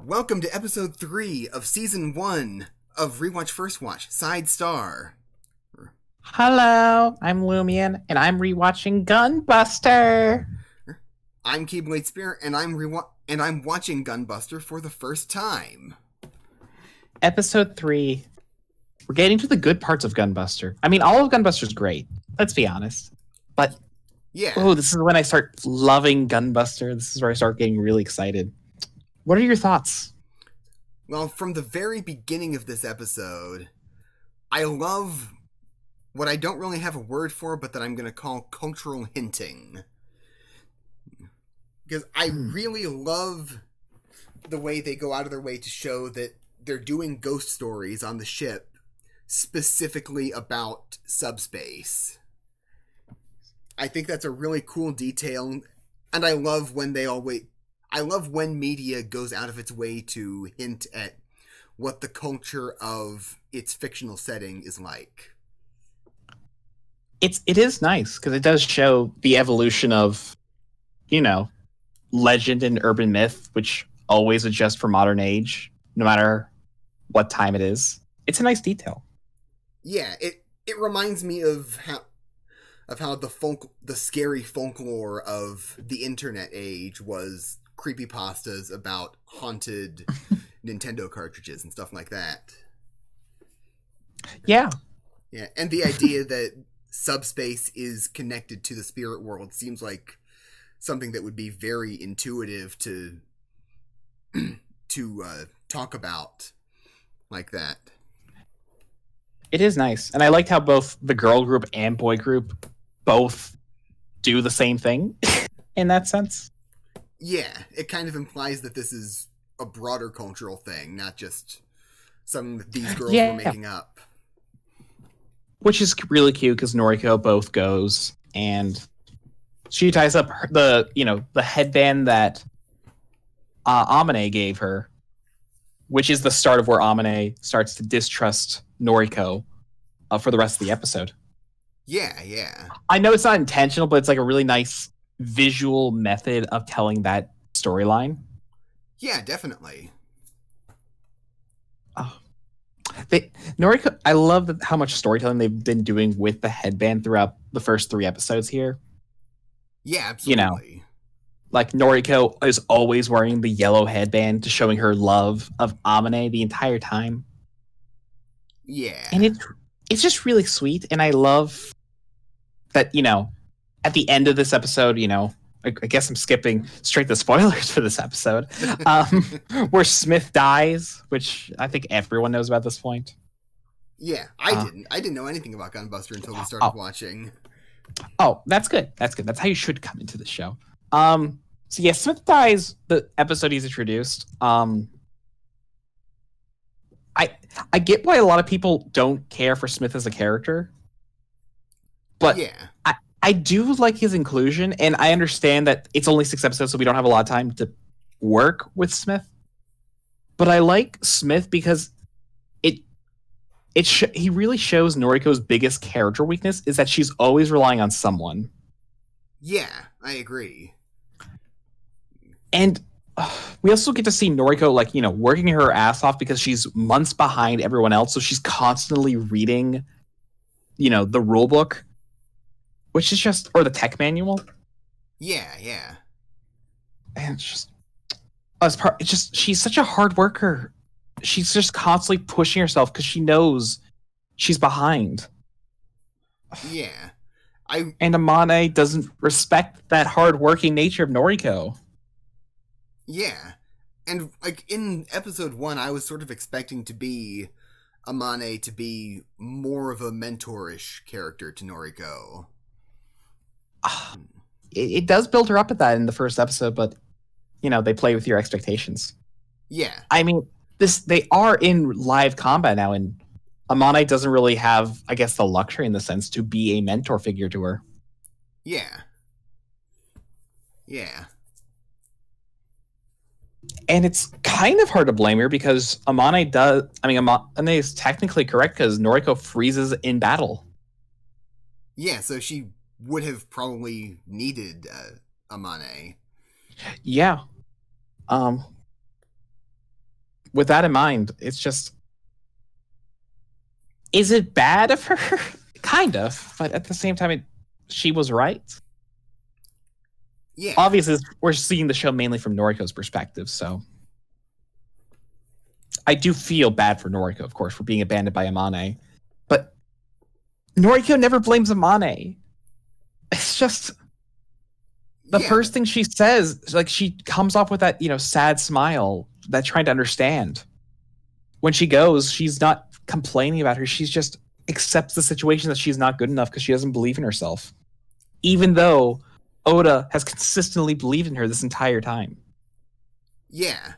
Welcome to episode 3 of season 1 of Rewatch First Watch, Side Star. Hello, I'm Lumian, and I'm rewatching Gunbuster. I'm KeybladeSpirit, and I'm watching Gunbuster for the first time. Episode 3. We're getting to the good parts of Gunbuster. I mean, all of Gunbuster's great. Let's be honest. But, Yeah. oh, this is when I start loving Gunbuster. This is where I start getting really excited. What are your thoughts? Well, from the very beginning of this episode, I love what I don't really have a word for, but that I'm going to call cultural hinting. Because I really love the way they go out of their way to show that they're doing ghost stories on the ship specifically about subspace. I think that's a really cool detail, and I love when media goes out of its way to hint at what the culture of its fictional setting is like. It is nice, because it does show the evolution of, legend and urban myth, which always adjust for modern age, no matter what time it is. It's a nice detail. Yeah, it reminds me of how the scary folklore of the internet age was creepypastas about haunted Nintendo cartridges and stuff like that. Yeah. Yeah, and the idea that subspace is connected to the spirit world seems like something that would be very intuitive to talk about like that. It is nice. And I liked how both the girl group and boy group both do the same thing in that sense. Yeah, it kind of implies that this is a broader cultural thing, not just something that these girls were making up. Which is really cute because Noriko both goes and she ties up the headband that Amane gave her, which is the start of where Amane starts to distrust Noriko for the rest of the episode. Yeah. I know it's not intentional, but it's like a really nice visual method of telling that storyline. Yeah, definitely. Noriko, I love how much storytelling they've been doing with the headband throughout the first 3 episodes here. Yeah, absolutely. Like Noriko is always wearing the yellow headband to showing her love of Amane the entire time. Yeah. And it's just really sweet, and I love that, at the end of this episode, I guess I'm skipping straight to spoilers for this episode, where Smith dies, which I think everyone knows about this point. Yeah, I didn't know anything about Gunbuster until we started watching. Oh, that's good. That's how you should come into the show. So yeah, Smith dies the episode he's introduced. I get why a lot of people don't care for Smith as a character, but yeah. I do like his inclusion, and I understand that it's only 6 episodes, so we don't have a lot of time to work with Smith. But I like Smith because he really shows Noriko's biggest character weakness is that she's always relying on someone. Yeah, I agree. And we also get to see Noriko, working her ass off because she's months behind everyone else, so she's constantly reading, the rule book. Which is or the tech manual. Yeah. And she's such a hard worker. She's just constantly pushing herself because she knows she's behind. Yeah. And Amane doesn't respect that hard-working nature of Noriko. Yeah. And, in episode 1, I was sort of expecting Amane to be more of a mentor-ish character to Noriko. It does build her up at that in the first episode, but they play with your expectations. Yeah. I mean, they are in live combat now, and Amane doesn't really have, I guess, the luxury in the sense to be a mentor figure to her. Yeah. And it's kind of hard to blame her because Amane is technically correct because Noriko freezes in battle. Yeah, so she would have probably needed Amane. Yeah. with that in mind, it's just, is it bad of her? Kind of, but at the same time, she was right. Yeah. Obviously, we're seeing the show mainly from Noriko's perspective, so I do feel bad for Noriko, of course, for being abandoned by Amane. But Noriko never blames Amane. It's just the first thing she says, like, she comes off with that, sad smile, that trying to understand. When she goes, she's not complaining about her. She's just accepts the situation that she's not good enough because she doesn't believe in herself. Even though Oda has consistently believed in her this entire time. Yeah.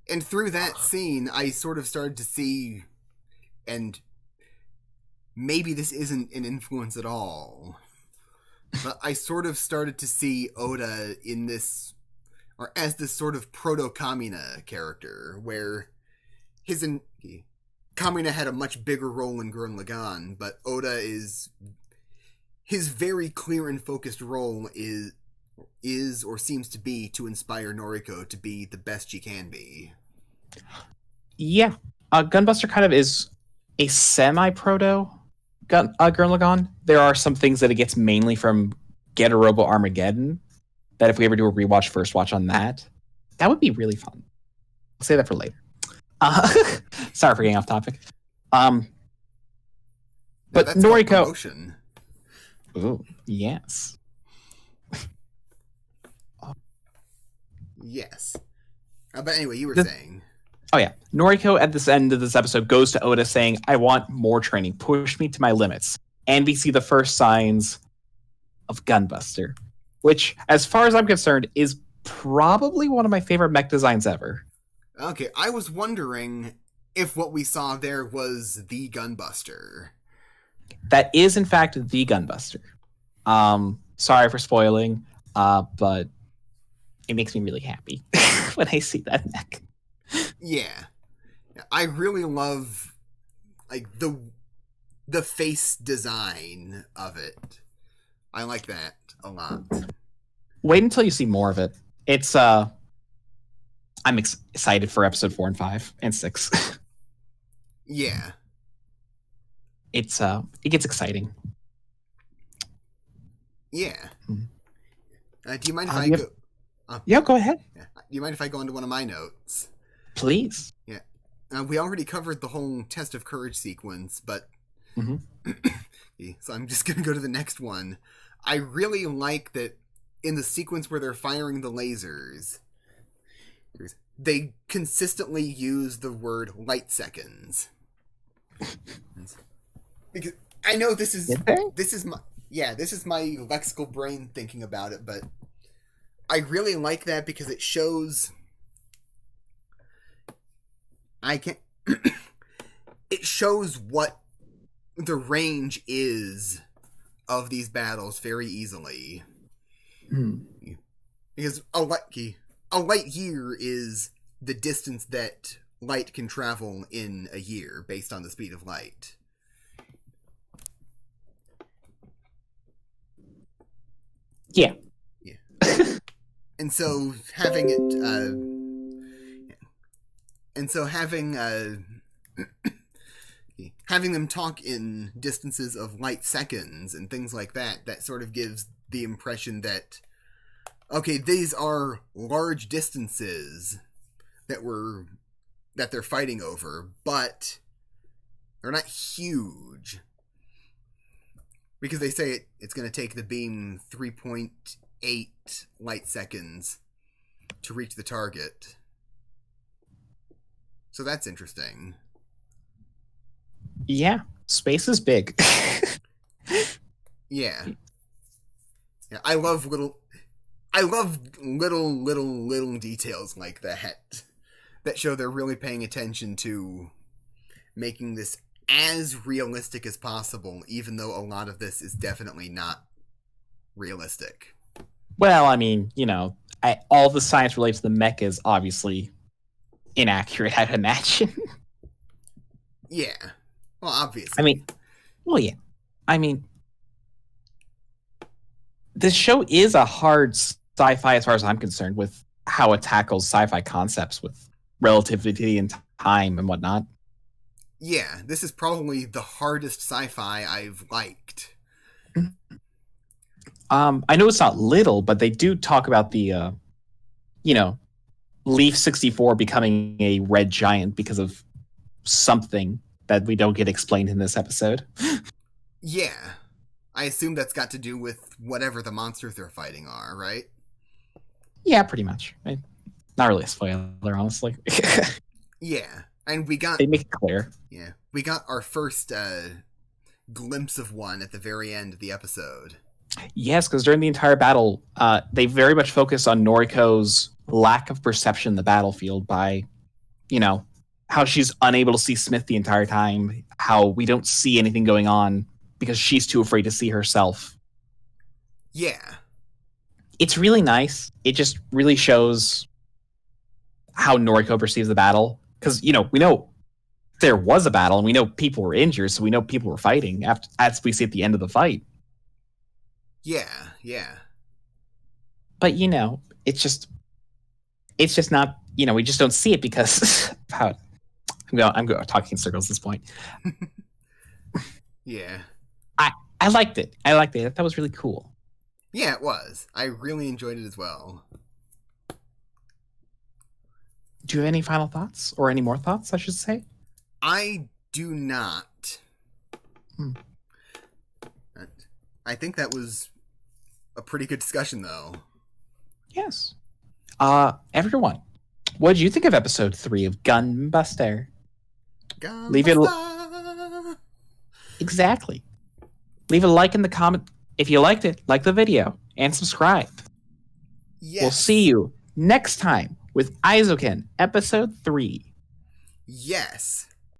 And through that scene, I sort of started to see, and maybe this isn't an influence at all, but I sort of started to see Oda in this, or as this sort of proto-Kamina character, where Kamina had a much bigger role in Gurren Lagann, but Oda his very clear and focused role is or seems to be to inspire Noriko to be the best she can be. Yeah. Gunbuster kind of is a semi-proto Gurren Lagann. There are some things that it gets mainly from Robo Armageddon, that if we ever do a rewatch first watch on that would be really fun. I'll say that for later. Sorry for getting off topic. But Noriko... Ooh, yes. Yes. But anyway, you were saying... Oh yeah. Noriko at this end of this episode goes to Oda saying, I want more training. Push me to my limits. And we see the first signs of Gunbuster, which, as far as I'm concerned, is probably one of my favorite mech designs ever. Okay, I was wondering if what we saw there was the Gunbuster. That is, in fact, the Gunbuster. Sorry for spoiling, but it makes me really happy when I see that mech. Yeah. I really love, like, the face design of it. I like that a lot. Wait until you see more of it. It's, I'm excited for episode 4 and 5 and 6. Yeah. It gets exciting. Yeah. Do you mind if I go? Yeah, go ahead. Yeah. Do you mind if I go into one of my notes? Please. Yeah. We already covered the whole test of courage sequence, but so I'm just going to go to the next one. I really like that in the sequence where they're firing the lasers, they consistently use the word light seconds. Because I know this is my lexical brain thinking about it, but I really like that because it shows it shows what the range is of these battles very easily. Because a light year is the distance that light can travel in a year based on the speed of light. Yeah. And so having having them talk in distances of light seconds and things like that sort of gives the impression that, okay, these are large distances that they're fighting over, but they're not huge. Because they say it's going to take the beam 3.8 light seconds to reach the target. So that's interesting. Yeah, space is big. Yeah. I love little details like that show they're really paying attention to making this as realistic as possible, even though a lot of this is definitely not realistic. Well, I mean, all the science related to the mech is obviously inaccurate, I'd imagine. Yeah. Well, obviously. I mean, this show is a hard sci-fi as far as I'm concerned with how it tackles sci-fi concepts with relativity and time and whatnot. Yeah, this is probably the hardest sci-fi I've liked. I know it's not little, but they do talk about the, Leaf 64 becoming a red giant because of something that we don't get explained in this episode. Yeah. I assume that's got to do with whatever the monsters they're fighting are, right? Yeah, pretty much. Not really a spoiler, honestly. Yeah. And we got... They make it clear. Yeah. We got our first glimpse of one at the very end of the episode. Yes, because during the entire battle, they very much focus on Noriko's lack of perception in the battlefield by, how she's unable to see Smith the entire time, how we don't see anything going on because she's too afraid to see herself. Yeah. It's really nice. It just really shows how Noriko perceives the battle. Because, we know there was a battle, and we know people were injured, so we know people were fighting, as we see at the end of the fight. Yeah. But, it's just not, we just don't see it because how I'm going talking in circles at this point. Yeah. I liked it. That was really cool. Yeah, it was. I really enjoyed it as well. Do you have any final thoughts? Or any more thoughts, I should say? I do not. I think that was a pretty good discussion, though. Yes. Everyone, what did you think of episode 3 of Gunbuster? Leave it. Exactly. Leave a like in the comment if you liked it. Like the video and subscribe. Yes. We'll see you next time with Aizoken episode 3. Yes.